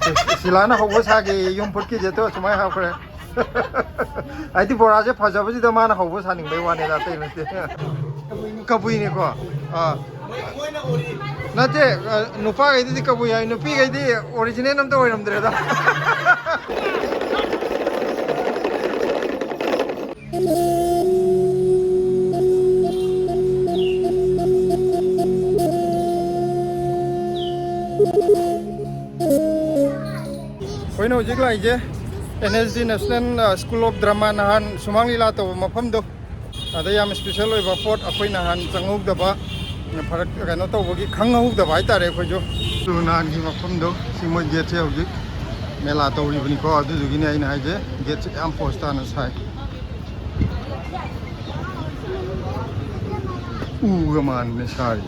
Silana hau sagi yung putki jeto sumai hau kare. Ai ti bora je phaja baji da mana hau saning bai wane da tai nate. Kabui ni ko. Nate nupa ga di kabui ai nupi ga di original nam to oiram dre da. Koi no jik lai je NSD National School of Drama nahan sumang lila to mafam do ada yam special oi ba port akoi nahan changuk da ba pharak kano to bogi khangau da ba tare khoi jo tu nan gi mafam do simo gate se hoji mela to ri bni ko adu gi ni ai na je gate am posta na sai gaman ne sari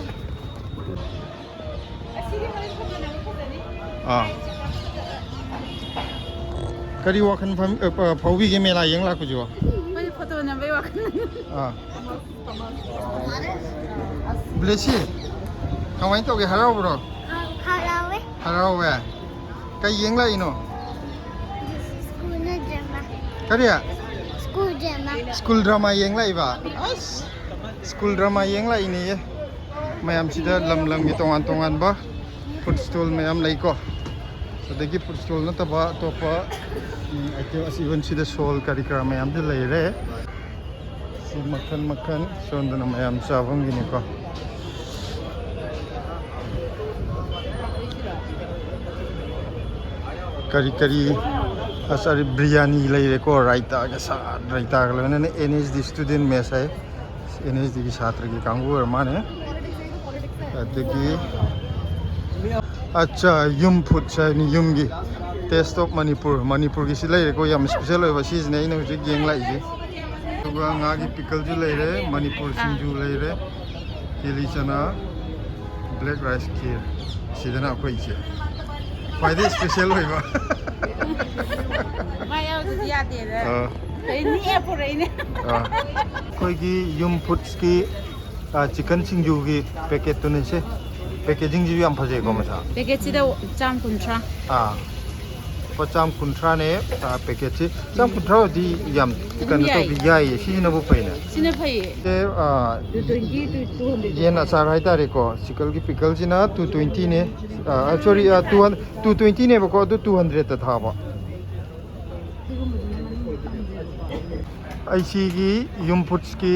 Kari wakan pawi ke mela yang laku jo. Mai foto na bai wakan. Blesi. Kawai to ke harau bro. Harau we. Harau we. Kai yang lai no. School na drama. Kari ya? School drama. School drama yang lai ba. As. School drama yang lai ni ye. Mayam sida lam tongan ba. Footstool mayam lai ko. Sadagi footstool na taba topa ito asiwan sida sol karikara mayam de leire si makan sonda na mayam sabang gini ko kari asari biryani leire ko raita ke sa raita ka lene NSD student mess hai NSD ki chhatra ki kangu mane adagi अच्छा यम food चाहिए यम की test of Manipur की सिलाई को यम special है बस इस नहीं ना मुझे गेंग लाई जी तो गाँव की पिकल जो ले रहे मणिपुर सिंजू ले रहे केली चना ब्लैक राइस खीर सीधे ना कोई चीज़ फायदे स्पेशल है बा Mai au tu dia de le. Ini apa ini? कोई की यम फूड्स की चिकन सिंजू की पैकेट तो नहीं से पैकेजिंग जी हम फंसे को मसा पैकेट दा jam kuntra. पचाम कुंट्रा ने पैकेट से चाम कुंट्रा दी यम कन तो बिया ये सी न बो पैना Sini pai. ये 220 to 200. ये ना सार है तारे को सिकल की पिकल जी ना 220 ने सॉरी 220 ने बको 200 था बा ऐसी की यम फूड्स की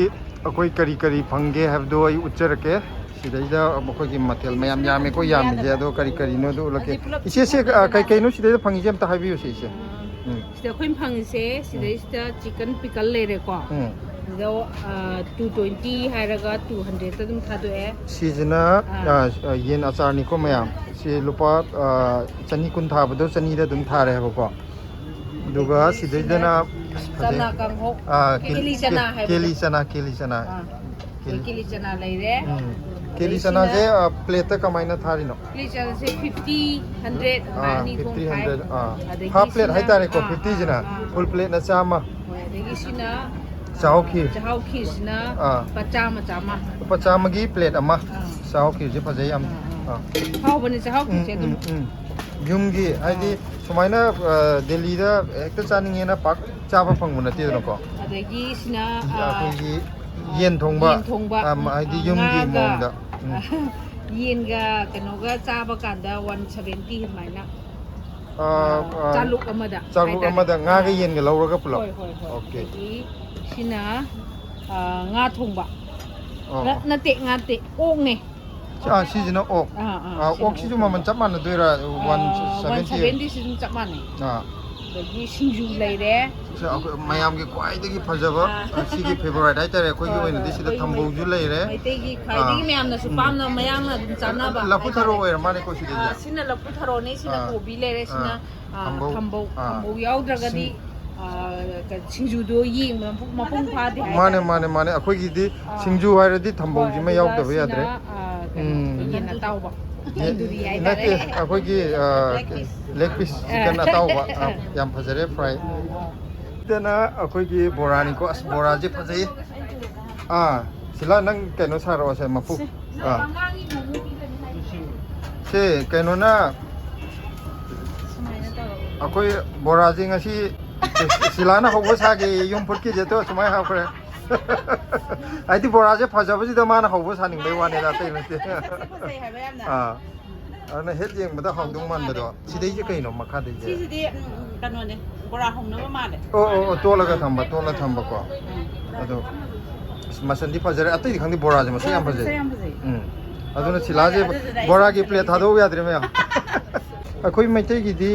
कोई करी फंगे है दो आई उच्चर के सिदा मखोगी मथेल मयाम यामे को याम जे दो करी नो दो लके इसे से कई नो सिदा फंगी जेम ता हाबियो से इसे Sida khoi phang se sida chicken pickle le re ko. Do 220 hairaga 200 ta dum thado e. सीजना येन अचार निको मयाम से लुपा चनी कुन था बदो चनी दा दुम था रे बको दुगा सिदैदना Chana kang ho. Kili chana le re. केली चना जे प्लेट का मायना थारी नो Kili chana se 50 100 mani thong 50 100 half plate है तारे को 50 जना फुल प्लेट ना चामा Dagi sina चाओ खीर jahau khir sina pachama chama. पचाम की प्लेट अमा चाओ खीर जे फजै am Hau bani jahau khir se dum. युमगी हाइदि समायना दिल्ली दा एकता चानिंगे ना पाक चाबा फंगमु नते नको Adagi sina अखोगी yen थोंबा हाइदि युमगी मोंदा yen ga kanoga chaba kanda 170 hmaina chaluk amada nga ga yen ga lawra ga pulo okay sina nga thongba na te nga te ok ne season ok ok si juma man chapman doira 170 season chapman ne dagi sinju leire mayam ge kwai dagi phajaba si gi favorite hai tare khoi gi oina disi da thambou ju leire mai te gi khai dagi mayam na su pam na mayam na dum chana ba lapu tharo oira mane ko si de sina lapu tharo ne sina kobi leire sina thambou yaudra di sinju do ying mapung pha de mane akhoi gi di sinju haira di thambou ji ma yaud da ba yadre yen na taw ba induri ai nate akhoi gi leg piece chicken ataw ba yam phajare fry dana akhoi gi borani ko as bora je phajai sila nang kaino saro sa mapu se kaino na ꯑꯩꯈꯣꯏ ꯕꯣꯔꯥꯁꯤ ꯉꯁꯤ ꯁꯤꯂꯥꯅ ꯍꯧꯕ ꯁꯥꯒꯦ ꯌꯨꯝ ꯐꯨꯠꯀꯤꯁꯦ ꯇꯣ ꯁꯨꯃꯥꯏꯅ ꯍꯥꯞꯈ꯭ꯔꯦ ꯍꯥꯏꯗꯤ ꯕꯣꯔꯥꯁꯦ ꯐꯖꯕꯁꯤꯗ ꯃꯥꯅ ꯍꯧꯕ ꯁꯥꯅꯤꯡꯕꯩ ꯋꯥꯅꯤꯗ ꯑꯇꯩ ꯅꯠꯇꯦ ꯑꯗꯨꯅ ꯍꯦꯛ ꯌꯦꯡꯕꯗ ꯍꯥꯎꯗꯧ ꯃꯥꯟꯕꯗꯣ ꯁꯤꯗꯩꯁꯦ ꯀꯩꯅꯣ ꯃꯈꯥꯗꯩꯁꯦ ꯁꯤꯁꯤꯗꯤ ꯀꯩꯅꯣꯅꯦ ꯕꯣꯔꯥ ꯍꯧꯅꯕ ꯃꯥꯜꯂꯦ ꯑꯣ ꯇꯣꯜꯂꯒ ꯊꯝꯕꯀꯣ ꯑꯗꯣ ꯃꯆꯟꯗꯤ ꯐꯖꯔꯦ ꯑꯇꯩꯗꯤ ꯈꯪꯗꯦ ꯕꯣꯔꯥꯁꯦ ꯃꯁꯛ ꯌꯥꯝ ꯐꯖꯩ ꯑꯗꯨꯅ ꯁꯤꯂꯥꯁꯦ ꯕꯣꯔꯥꯒꯤ ꯄ꯭ꯂꯦꯠ ꯊꯥꯗꯣꯛꯎ ꯌꯥꯗ꯭ꯔꯦ ꯃꯌꯥꯝ ꯑꯩꯈꯣꯏ ꯃꯩꯇꯩꯒꯤꯗꯤ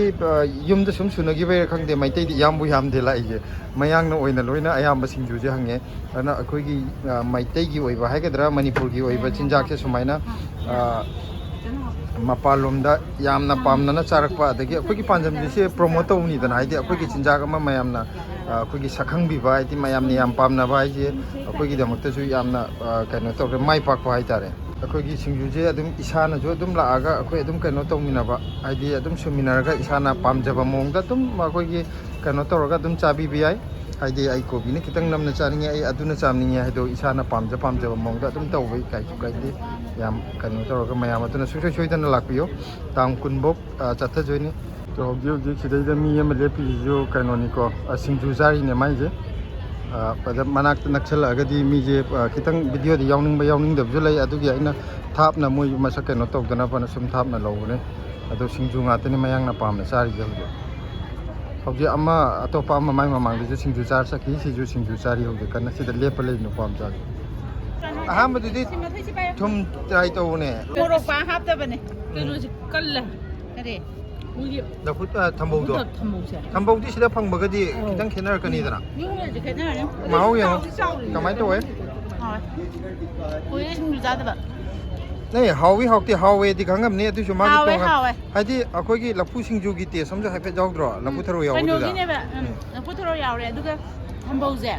ꯌꯨꯝꯗ ꯁꯨꯝ ꯁꯨꯅꯈꯤꯕꯩꯔꯥ ꯈꯪꯗꯦ ꯃꯩꯇꯩꯗꯤ ꯌꯥꯝꯗꯦ ꯂꯥꯛꯏꯁꯦ ꯃꯌꯥꯡꯅ ꯑꯣꯏꯅ ꯂꯣꯏꯅ ꯑꯌꯥꯝꯕ ꯁꯤꯡꯖꯨꯁꯦ ꯍꯪꯉꯦ ꯑꯗꯨꯅ ꯑꯩꯈꯣꯏꯒꯤ ꯃꯩꯇꯩꯒꯤ ꯑꯣꯏꯕ ꯍꯥꯏꯒꯗ꯭ꯔꯥ ꯃꯅꯤꯄꯨꯔꯒꯤ ꯑꯣꯏꯕ ꯆꯤꯟꯖꯥꯛꯁꯦ ꯁꯨꯃꯥꯏꯅ ꯃꯄꯥꯟꯂꯣꯝꯗ ꯌꯥꯝꯅ ꯄꯥꯝꯅꯅ ꯆꯥꯔꯛꯄ ꯑꯗꯒꯤ ꯑꯩꯈꯣꯏꯒꯤ ꯄꯥꯟꯗꯝꯁꯦ ꯄ꯭ꯔꯣꯃꯣꯠ ꯇꯧꯅꯤꯗꯅ ꯍꯥꯏꯗꯤ ꯑꯩꯈꯣꯏꯒꯤ ꯆꯤꯟꯖꯥꯛ ꯑꯃ ꯃꯌꯥꯝꯅ ꯑꯩꯈꯣꯏꯒꯤ ꯁꯛꯈꯪꯕꯤꯕ ꯍꯥꯏꯗꯤ ꯃꯌꯥꯝꯅ ꯌꯥꯝ ꯄꯥꯝꯅꯕ ꯍꯥꯏꯁꯦ ꯑꯩꯈꯣꯏꯒꯤꯗꯃꯛꯇꯁꯨ ꯌꯥꯝꯅ ꯀꯩꯅꯣ ꯇꯧꯔꯦ ꯃꯥꯏ ꯄꯥꯛꯄ ꯍꯥꯏꯇꯥꯔꯦ ꯑꯩꯈꯣꯏꯒꯤ ꯁꯤꯡꯖꯨꯁꯦ ꯑꯗꯨꯝ ꯏꯁꯥꯅꯁꯨ ꯑꯗꯨم ꯂꯥꯛꯑꯒ ꯑꯩꯈꯣꯏ ꯑꯗꯨم ꯀꯩꯅꯣ ꯇꯧꯃꯤꯟꯅꯕ ꯍꯥꯏꯗꯤ ꯑꯗꯨꯝ ꯁꯨꯃꯤꯟꯅꯔꯒ ꯏꯁꯥꯅ ꯄꯥꯝꯖꯕ ꯃꯑꯣꯡꯗ ꯑꯗꯨꯝ ꯑꯩꯈꯣꯏꯒꯤ ꯀꯩꯅꯣ ꯇꯧꯔꯒ ꯑꯗꯨꯝ ꯆꯥꯕꯤꯕ ꯌꯥꯏ ꯍꯥꯏꯗꯤ ꯑꯩ ꯀꯣꯕꯤꯅ ꯈꯤꯇꯪ ꯅꯝꯅ ꯆꯥꯅꯤꯡꯉꯦ ꯑꯩ ꯑꯗꯨꯅ ꯆꯥꯅꯤꯡꯉꯦ ꯍꯥꯏꯗꯣ ꯏꯁꯥꯅ ꯄꯥꯝꯖꯕ ꯃꯑꯣꯡꯗ ꯑꯗꯨꯝ ꯇꯧꯕ ꯀꯩꯁꯨ ꯀꯥꯏꯗꯦ ꯌꯥꯝ ꯀꯩꯅꯣ ꯇꯧꯔꯒ ꯃꯌꯥꯝ ꯑꯗꯨꯅ ꯁꯨꯡꯁꯣꯏ ꯁꯣꯏꯗꯅ ꯂꯥꯛꯄꯤꯌꯣ ꯇꯥꯡ 10ꯐꯧ ꯆꯠꯊꯗꯣꯏꯅꯤ ꯍꯧꯖꯤꯛ ꯁꯤꯗꯩꯗ ꯃꯤ ꯑꯃ ꯂꯦꯞꯄꯤꯁꯤꯁꯨ ꯀꯩꯅꯣꯅꯤꯀꯣ ꯁꯤꯡꯖꯨ ꯆꯥꯔꯤꯅꯦ ꯃꯥꯏꯁꯦ ꯃꯅꯥꯛꯇ ꯅꯛꯁꯜꯂꯛꯑꯒꯗꯤ ꯃꯤꯁꯦ ꯈꯤꯇꯪ ꯚꯤꯗꯤꯑꯣꯗ ꯌꯥꯎꯅꯤꯡꯗꯕꯁꯨ ꯂꯩ ꯑꯗꯨꯒꯤ ꯑꯩꯅ ꯊꯥꯞꯅ ꯃꯣꯏ ꯃꯁꯛ ꯀꯩꯅꯣ ꯇꯧꯗꯅꯕꯅ ꯁꯨꯝ ꯊꯥꯞꯅ ꯂꯧꯕꯅꯦ ꯑꯗꯣ ꯁꯤꯡꯖꯨ ꯉꯥꯛꯇꯅꯤ ꯃꯌꯥꯡꯅ ꯄꯥꯝꯅ ꯆꯥꯔꯤꯁꯦ ꯍꯧꯖꯤꯛ ꯑꯃ ꯑꯇꯣꯞꯄ ꯑꯃ ꯃꯥꯏ ꯃꯃꯥꯡꯗꯁꯨ ꯁꯤꯡꯖꯨ ꯆꯥꯔ ꯆꯠꯈꯤ ꯁꯤꯁꯨ ꯁꯤꯡꯖꯨ ꯆꯥꯔꯤ ꯍꯧꯖꯤꯛ ꯀꯟꯅ ꯁꯤꯗ ꯂꯦꯞꯄ ꯂꯩ ꯅꯨꯄꯥ ꯑꯃ ꯆꯥꯔꯤ ꯑꯍꯥꯟꯕꯗꯨꯗꯤ ꯊꯨꯝ ꯇ꯭ꯔꯥꯏ ꯇꯧꯕꯅꯦ ꯃꯣꯔꯣꯛ ꯄꯥ ꯍꯥꯞꯇꯕꯅꯦ ꯀꯩꯅꯣꯁꯦ ꯀꯜꯂꯦ ꯀꯔꯤ ꯂꯐꯨ ꯊꯝꯕꯧꯗꯤ ꯁꯤꯗ ꯐꯪꯕꯒꯗꯤ ꯈꯤꯇꯪ ꯈꯦꯠꯅꯔꯛꯀꯅꯤꯗꯅ ꯃꯍꯥꯎ ꯌꯦꯡꯉꯣ ꯀꯃꯥꯏꯅ ꯇꯧꯋꯦ ꯁꯤꯡꯖꯨ ꯆꯥꯗꯕ ꯅ ꯍꯥꯎꯋꯤ ꯍꯥꯎꯇꯦ ꯍꯥꯎꯋꯦꯗꯤ ꯈꯪꯉꯝꯅꯤ ꯑꯗꯨꯁꯨ ꯃꯥꯒꯤ ꯍꯥꯎꯋꯦ ꯍꯥꯏꯗꯤ ꯑꯩꯈꯣꯏꯒꯤ ꯂꯐꯨ ꯁꯤꯡꯖꯨꯒꯤ ꯇꯦꯁ ꯑꯃꯁꯨ ꯍꯥꯏꯐꯦꯠ ꯌꯥꯎꯗ꯭ꯔꯣ ꯂꯐꯨ ꯊꯔꯣ ꯌꯥꯎꯕꯗꯨꯗ ꯀꯩꯅꯣꯒꯤꯅꯦꯕ ꯂꯐꯨ ꯊꯔꯣ ꯌꯥꯎꯔꯦ ꯑꯗꯨꯒ ꯊꯝꯕꯧꯁꯦ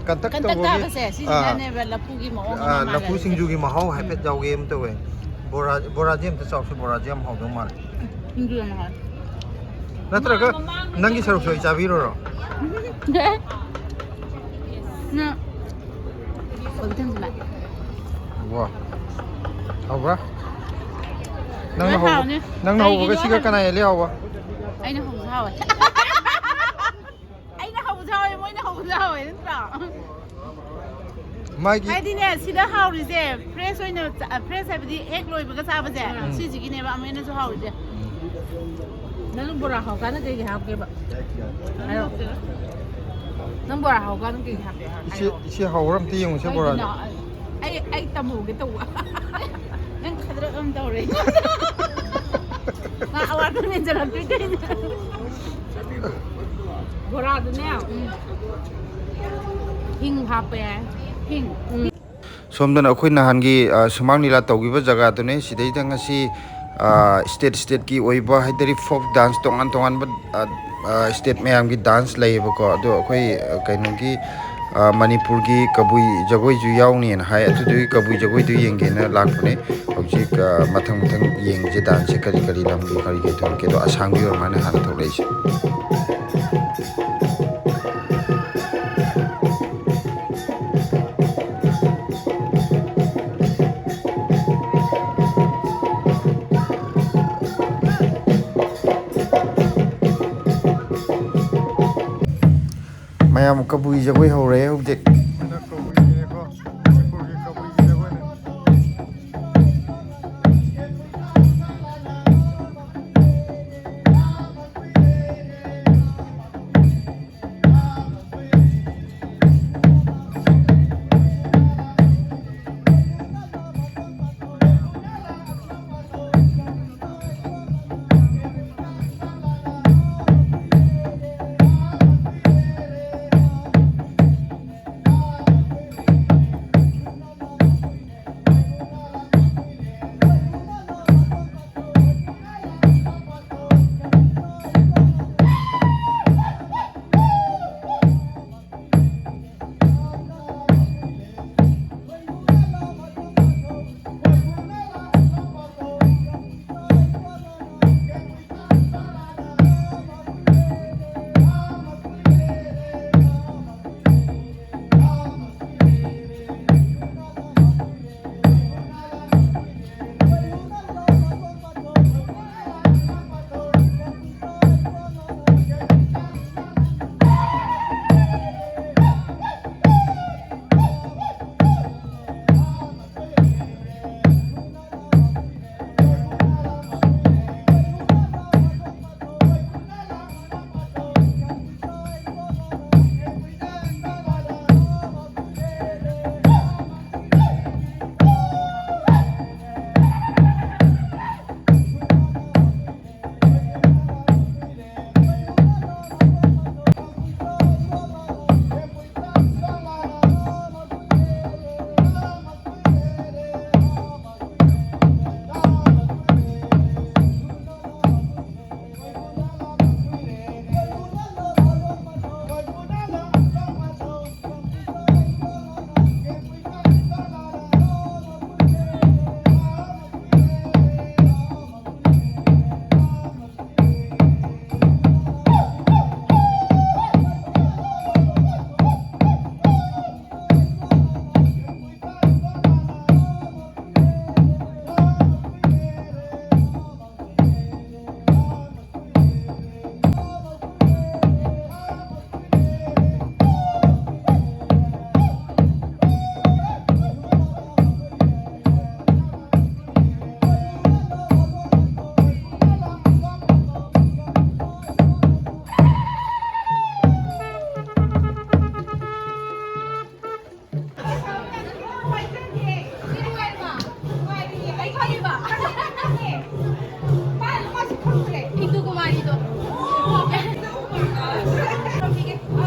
ꯀꯟꯇꯛ ꯇꯥꯕꯁꯦ ꯁꯤꯁꯤꯅꯅꯦꯕ ꯂꯐꯨꯒꯤ ꯃꯑꯣꯡ ꯑꯃ ꯂꯐꯨ ꯁꯤꯡꯖꯨꯒꯤ ꯃꯍꯥꯎ ꯍꯥꯏꯐꯦꯠ ꯌꯥꯎꯒꯦ ꯑꯃ ꯇꯧꯋꯦ ꯕꯣꯔꯥꯁꯦ ꯑꯝꯇ ꯆꯥꯎꯁꯤ ꯕꯣꯔꯥꯁꯦ ꯌꯥꯝ ꯍꯥꯎꯗꯧ ꯃꯥꯜꯂꯦ ꯁꯤꯡꯖꯨ ꯌꯥꯝ ꯍꯥꯎꯋꯦ ꯅꯠꯇ꯭ꯔꯒ ꯅꯪꯒꯤ ꯁꯔꯨꯛꯁꯨ ꯑꯩ ꯆꯥꯕꯤꯔꯣꯔꯣ ꯋꯥ ꯍꯥꯎꯕ꯭ꯔꯥ ꯅꯪꯅ ꯍꯧꯕꯒ ꯁꯤꯒ ꯀꯅꯥ ꯍꯦꯜꯂꯤ ꯍꯥꯎꯕ ꯑꯩꯅ ꯍꯧꯕꯁꯨ ꯍꯥꯎꯋꯦ ꯑꯩꯅ ꯍꯧꯕꯁꯨ ꯍꯥꯎꯋꯦ ꯃꯣꯏꯅ ꯍꯧꯕꯁꯨ ꯍꯥꯎꯋꯦ ꯅꯠꯇ꯭ꯔꯣ ꯍꯥꯏꯗꯤꯅꯦ ꯁꯤꯗ ꯍꯥꯎꯔꯤꯁꯦ ꯐ꯭ꯔꯦꯁ ꯍꯥꯏꯕꯗꯤ ꯍꯦꯛ ꯂꯣꯏꯕꯒ ꯆꯥꯕꯁꯦ ꯁꯤꯁꯤꯒꯤꯅꯦꯕ ꯑꯃꯨꯛ ꯍꯦꯟꯅꯁꯨ ꯍꯥꯎꯔꯤꯁꯦ ꯅꯪ ꯕꯣꯔꯥ ꯍꯧꯀꯥꯟꯗ ꯀꯩꯀꯩ ꯍꯥꯞꯀꯦꯕ ꯅꯪ ꯕꯣꯔꯥ ꯍꯧꯀꯥꯟꯗ ꯀꯩꯀꯩ ꯍꯥꯞꯀꯦ ꯏꯆꯦ ꯍꯥꯎꯕ꯭ꯔꯥ ꯑꯝꯇ ꯌꯦꯡꯉꯨꯁꯦ ꯕꯣꯔꯥ ꯑꯩ ꯇꯝꯍꯧꯒꯦ ꯇꯧꯕ ꯅꯪ ꯈꯗ꯭ꯔꯛ ꯑꯃ ꯇꯧꯔꯦ ꯃꯥ ꯑꯋꯥꯔꯗ ꯃꯦꯟꯖꯜꯂꯛꯇꯣꯏ ꯀꯩꯅꯣ ꯕꯣꯔꯥꯗꯨꯅꯦ ꯍꯤꯡ ꯍꯥꯞꯄ ꯌꯥꯏ ꯍꯤꯡ ꯁꯣꯝꯗꯅ ꯑꯩꯈꯣꯏ ꯅꯍꯥꯟꯒꯤ ꯁꯨꯃꯥꯡ ꯂꯤꯂꯥ ꯇꯧꯈꯤꯕ ꯖꯒꯥꯗꯨꯅꯦ ꯁꯤꯗꯩꯗ ꯉꯁꯤ ꯁ꯭ꯇꯦꯠꯀꯤ ꯑꯣꯏꯕ ꯍꯥꯏꯇꯥꯔꯦ ꯐꯣꯛ ꯗꯥꯟꯁ ꯇꯣꯉꯥꯟꯕ ꯁ꯭ꯇꯦꯠ ꯃꯌꯥꯝꯒꯤ ꯗꯥꯟꯁ ꯂꯩꯌꯦꯕꯀꯣ ꯑꯗꯣ ꯑꯩꯈꯣꯏ ꯀꯩꯅꯣꯒꯤ ꯃꯅꯤꯄꯨꯔꯒꯤ ꯀꯕꯨꯏ ꯖꯒꯣꯏꯁꯨ ꯌꯥꯎꯅꯤꯅ ꯍꯥꯏ ꯑꯗꯨꯗꯨꯒꯤ ꯀꯕꯨꯏ ꯖꯒꯣꯏꯗꯨ ꯌꯦꯡꯒꯦꯅ ꯂꯥꯛꯄꯅꯦ ꯍꯧꯖꯤꯛ ꯃꯊꯪ ꯌꯦꯡꯁꯦ ꯗꯥꯟꯁꯁꯦ ꯀꯔꯤ ꯂꯝꯒꯤ ꯀꯔꯤ ꯊꯣꯛꯂꯛꯀꯦ ꯑꯗꯣ ꯑꯁꯥꯝꯒꯤ ꯑꯣꯏꯔꯃꯥꯏꯅ ꯍꯥꯟꯅ ꯊꯣꯛꯂꯛꯏꯁꯦ ꯃꯌꯥꯝ ꯀꯕꯨꯏ ꯖꯒꯣꯏ ꯍꯧꯔꯦ ꯍꯧꯖꯤꯛ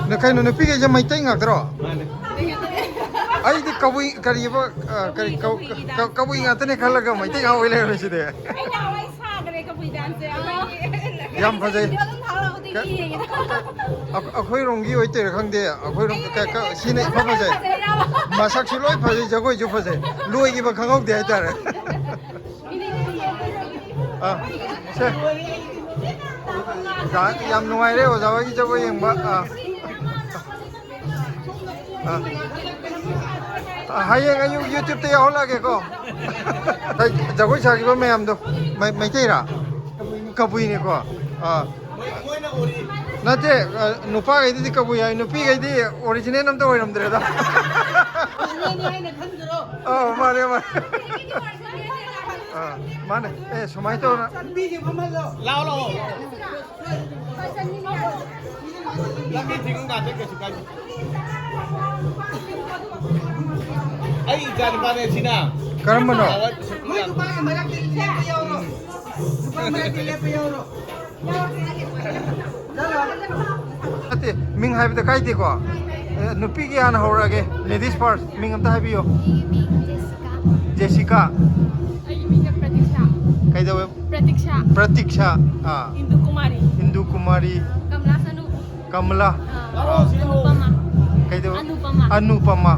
ꯅ ꯀꯩꯅꯣ ꯅꯨꯄꯤꯒꯩꯁꯦ ꯃꯩꯇꯩ ꯉꯥꯛꯇꯔꯣ ꯑꯩꯗꯤ ꯀꯕꯨꯏ ꯀꯔꯤꯕ ꯀꯔꯤ ꯀꯕꯨꯏ ꯉꯥꯛꯇꯅꯦ ꯈꯜꯂꯒ ꯃꯩꯇꯩ ꯉꯥꯛ ꯑꯣꯏ ꯂꯩꯔꯝꯃꯤꯁꯤꯗꯤ ꯌꯥꯝ ꯐꯖꯩ ꯑꯩꯈꯣꯏꯔꯣꯝꯒꯤ ꯑꯣꯏꯇꯣꯏꯔꯥ ꯈꯪꯗꯦ ꯑꯩꯈꯣꯏꯔꯣꯝ ꯁꯤꯅ ꯏꯐ ꯐꯖꯩ ꯃꯁꯛꯁꯨ ꯂꯣꯏ ꯐꯖꯩ ꯖꯒꯣꯏꯁꯨ ꯐꯖꯩ ꯂꯣꯏꯈꯤꯕ ꯈꯪꯍꯧꯗꯦ ꯍꯥꯏꯇꯥꯔꯦ ꯁꯦ ꯌꯥꯝ ꯅꯨꯡꯉꯥꯏꯔꯦ ꯑꯣꯖꯥ ꯍꯣꯏꯒꯤ ꯖꯒꯣꯏ ꯌꯦꯡꯕ ꯍꯌꯦꯡ ꯑꯌꯨꯛ ꯌꯨꯇ꯭ꯌꯨꯕꯇ ꯌꯥꯎꯍꯜꯂꯛꯑꯒꯦꯀꯣ ꯖꯒꯣꯏ ꯁꯥꯈꯤꯕ ꯃꯌꯥꯝꯗꯣ ꯃꯩꯇꯩꯔꯥ ꯀꯕꯨꯏꯅꯦꯀꯣ ꯅꯠꯇꯦ ꯅꯨꯄꯥꯈꯩꯗꯤ ꯀꯕꯨꯏ ꯍꯥꯏ ꯅꯨꯄꯤꯈꯩꯗꯤ ꯑꯣꯔꯤꯖꯤꯅꯦꯜ ꯑꯝꯇ ꯑꯣꯏꯔꯝꯗ꯭ꯔꯦꯗ ꯃꯥꯅꯦ ꯃꯥꯅꯦ ꯃꯥꯅꯦ ꯁꯨꯃꯥꯏꯅ ꯇꯧꯔ ꯂꯥꯛꯑꯣ ꯂꯥꯛꯑꯣ ꯂꯝꯕꯤ ꯊꯤꯡꯒꯥꯟꯗ ꯀꯩꯁꯨ ꯀꯥꯏꯗꯦ ꯑꯩ ꯏꯆꯥ ꯅꯨꯄꯥꯅꯦ ꯁꯤꯅ ꯀꯔꯝꯕꯅꯣ ꯃꯣꯏ ꯅꯨꯄꯥꯒꯤ ꯃꯔꯛꯇ ꯂꯦꯞꯄ ꯌꯥꯎꯔꯣ ꯅꯨꯄꯥ ꯃꯔꯛꯇ ꯂꯦꯞꯄ ꯌꯥꯎꯔꯣ ꯅꯠꯇꯦ ꯃꯤꯡ ꯍꯥꯏꯕꯗ ꯀꯥꯏꯗꯦꯀꯣ ꯅꯨꯄꯤꯒꯤ ꯍꯥꯟꯅ ꯍꯧꯔꯛꯑꯒꯦ ꯂꯦꯗꯤꯁ ꯐꯥꯔꯁ ꯃꯤꯡ ꯑꯝꯇ ꯍꯥꯏꯕꯤꯌꯣ ꯖꯦꯁꯤꯀꯥ ꯑꯩꯒꯤ ꯃꯤꯡꯅ ꯄ꯭ꯔꯇꯤꯛꯁꯥ ꯀꯩꯗꯧꯋꯦ ꯄ꯭ꯔꯇꯤꯛꯁꯥ ꯏꯟꯗꯨ ꯀꯨꯃꯥꯔꯤ ꯀꯃꯂꯥ ꯀꯩꯗꯧꯋꯦ ꯑꯅꯨꯄꯃꯥ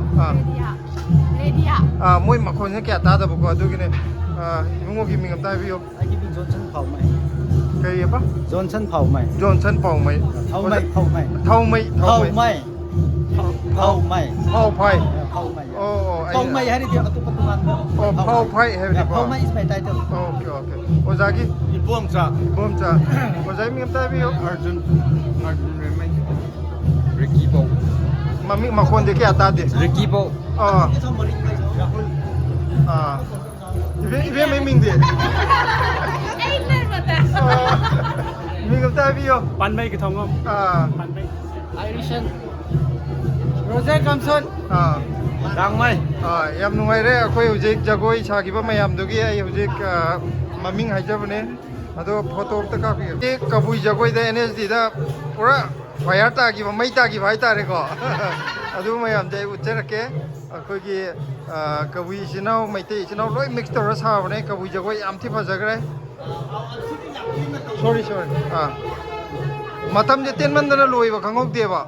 ꯃꯣꯏ ꯃꯈꯣꯟꯁꯦ ꯀꯌꯥ ꯇꯥꯗꯕꯀꯣ ꯑꯗꯨꯒꯤꯅꯦ ꯏꯕꯨꯡꯉꯣꯒꯤ ꯃꯤꯡ ꯑꯝꯇ ꯍꯥꯏꯕꯤꯌꯣ ꯑꯩꯒꯤ ꯃꯤꯡ ꯖꯣꯟꯁꯟ ꯐꯥꯎꯃꯩ ꯀꯔꯤꯑꯕ ꯖꯣꯟꯁꯟ ꯐꯥꯎꯃꯩ ꯖꯣꯟꯁꯟ ꯄꯥꯎꯃꯩ ꯐꯥꯎ ꯐꯥꯏ ꯐꯥꯎꯃꯩ ꯍꯥꯏꯔꯗꯤ ꯑꯇꯣꯞꯄ ꯇꯣꯉꯥꯟꯕ ꯐꯥꯎ ꯐꯥꯏ ꯍꯥꯏꯕꯅꯤꯀꯣ ꯐꯥꯎꯃꯩ is my title ꯑꯣꯀꯦ ꯑꯣꯖꯥꯒꯤ ꯏꯕꯣꯝꯆꯥ ꯑꯣꯖꯥꯒꯤ ꯃꯤꯡ ꯑꯝꯇ ꯍꯥꯏꯕꯤꯌꯣ ꯑꯔꯖꯨꯟ ꯔꯦꯃꯩ ꯔꯤꯀꯤ ꯄꯥꯎ ꯃꯃꯤꯡ ꯃꯈꯣꯟꯗꯤ ꯀꯌꯥ ꯇꯥꯗꯦ ꯔꯤꯀꯤ ꯄꯥꯎ 이뱀 밍밍데 미금 따비요 반메이 그 통음 반메이 아이리션 로제 감선 랑마이 ꯌꯥꯝ ꯅꯨꯡꯉꯥꯏꯔꯦ ꯑꯩꯈꯣꯏ ꯍꯧꯖꯤꯛ ꯖꯒꯣꯏ ꯁꯥꯈꯤꯕ ꯃꯌꯥꯝꯗꯨꯒꯤ ꯑꯩ ꯍꯧꯖꯤꯛ ꯃꯃꯤꯡ ꯍꯥꯏꯖꯕꯅꯦ ꯑꯗꯣ ꯐꯣꯇꯣ ꯑꯝꯇ ꯀꯥꯞꯄꯤꯌꯨ ꯀꯕꯨꯏ ꯖꯒꯣꯏꯗ NSDꯗ ꯄꯨꯔꯥ ꯐꯥꯌꯔ ꯇꯥꯈꯤꯕ ꯃꯩ ꯇꯥꯈꯤꯕ ꯍꯥꯏꯇꯥꯔꯦꯀꯣ ꯑꯗꯨ ꯃꯌꯥꯝꯁꯦ ꯑꯩ ꯎꯠꯆꯔꯛꯀꯦ ꯑꯩꯈꯣꯏꯒꯤ ꯀꯕꯨꯏ ꯏꯆꯤꯟ ꯏꯅꯥꯎ ꯃꯩꯇꯩ ꯏꯆꯤꯟ ꯏꯅꯥꯎ ꯂꯣꯏ ꯃꯤꯛꯁ ꯇꯧꯔ ꯁꯥꯕꯅꯦ ꯀꯕꯨꯏ ꯖꯒꯣꯏ ꯌꯥꯝ ꯊꯤ ꯐꯖꯈ꯭ರೆ ꯁꯣꯔꯤ ꯃꯇꯝꯁꯦ ꯇꯦꯟꯃꯟꯗꯅ ꯂꯣꯏꯕ ꯈꯪꯍꯧꯗꯦꯕ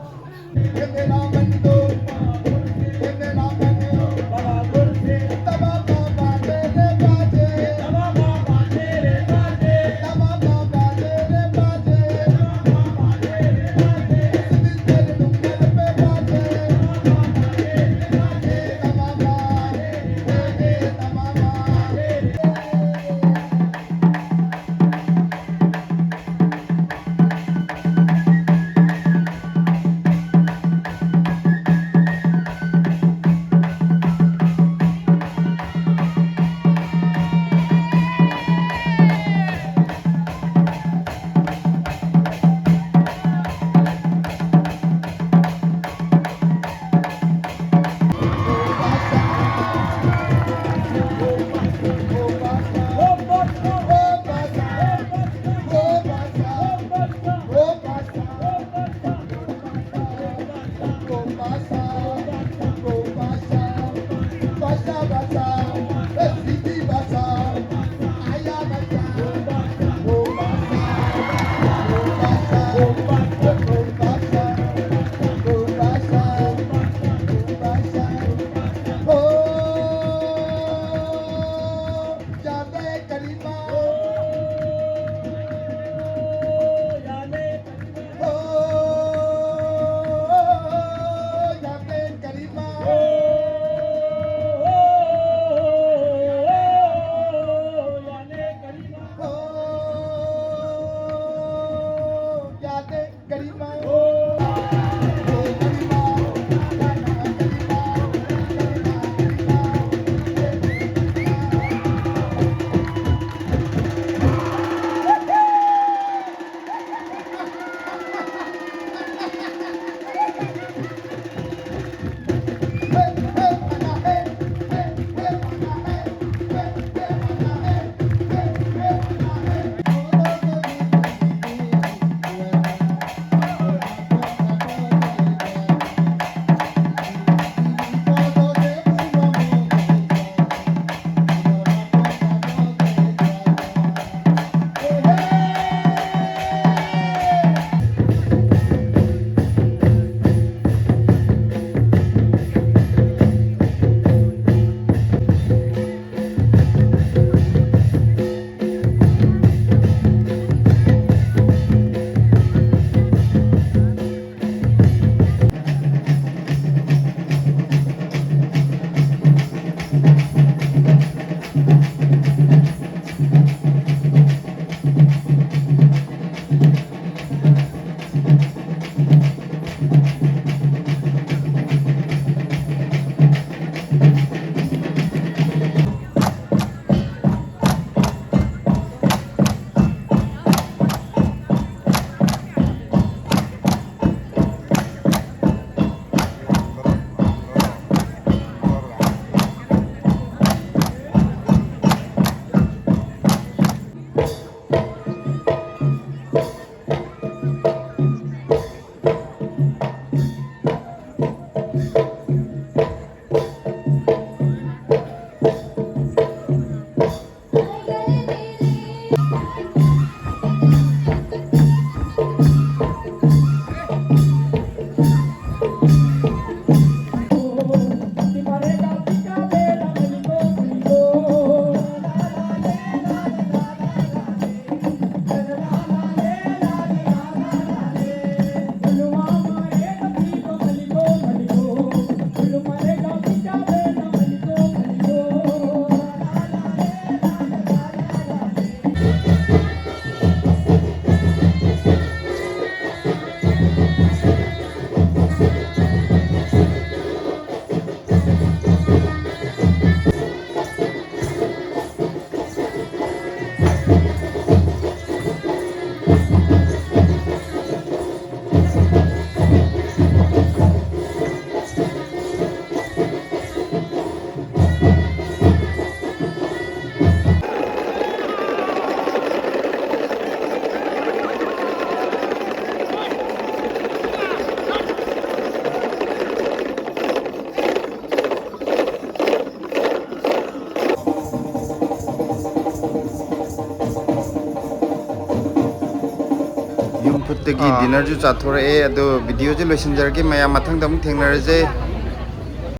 ꯌꯨꯝ ꯐꯨꯠꯇꯒꯤ ꯗꯤꯅꯔꯁꯨ ꯆꯥꯊꯣꯔꯛꯑꯦ ꯑꯗꯣ ꯚꯤꯗꯤꯑꯣꯁꯦ ꯂꯣꯏꯁꯤꯟꯖꯔꯒꯦ ꯃꯌꯥꯝ ꯃꯊꯪꯗ ꯑꯃꯨꯛ ꯊꯦꯡꯅꯔꯁꯦ